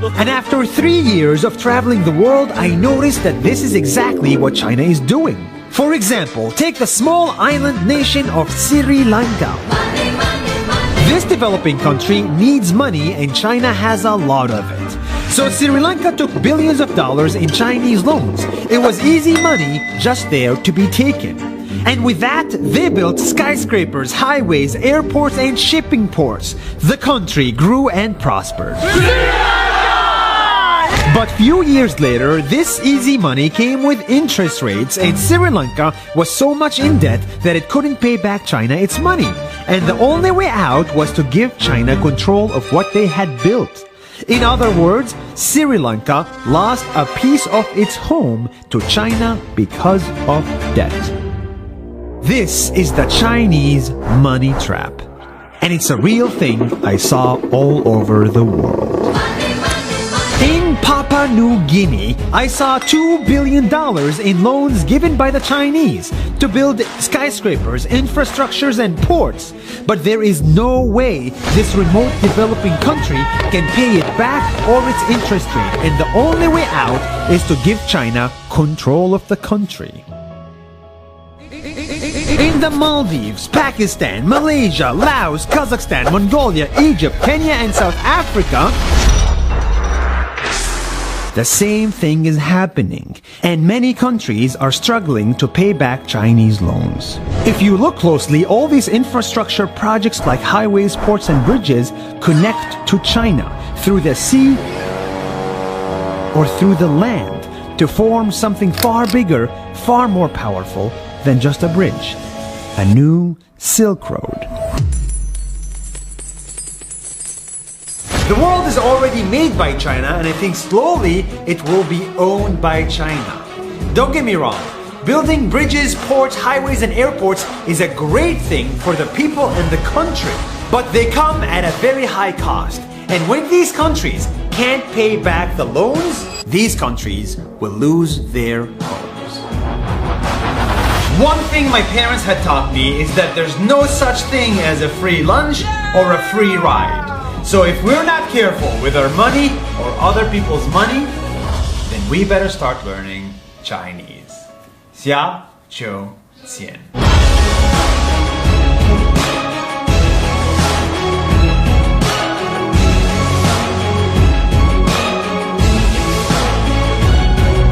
And after 3 years of traveling the world, I noticed that this is exactly what China is doing. For example, take the small island nation of Sri Lanka. This developing country needs money and China has a lot of it. So Sri Lanka took billions of dollars in Chinese loans. It was easy money just there to be taken. And with that, they built skyscrapers, highways, airports, and shipping ports. The country grew and prospered. But few years later, this easy money came with interest rates, and Sri Lanka was so much in debt that it couldn't pay back China its money. And the only way out was to give China control of what they had built. In other words, Sri Lanka lost a piece of its home to China because of debt. This is the Chinese money trap. And it's a real thing I saw all over the world. In Papua New Guinea, I saw $2 billion in loans given by the Chinese to build skyscrapers, infrastructures, and ports. But there is no way this remote developing country can pay it back or its interest rate, and the only way out is to give China control of the country. In the Maldives, Pakistan, Malaysia, Laos, Kazakhstan, Mongolia, Egypt, Kenya, and South Africa, the same thing is happening, and many countries are struggling to pay back Chinese loans. If you look closely, all these infrastructure projects like highways, ports, and bridges connect to China through the sea or through the land to form something far bigger, far more powerful than just a bridge. A new Silk Road. The world is already made by China, and I think slowly it will be owned by China. Don't get me wrong, building bridges, ports, highways, and airports is a great thing for the people and the country, but they come at a very high cost. And when these countries can't pay back the loans, these countries will lose their homes. One thing my parents had taught me is that there's no such thing as a free lunch or a free ride. So if we're not careful with our money or other people's money, then we better start learning Chinese. 下周见。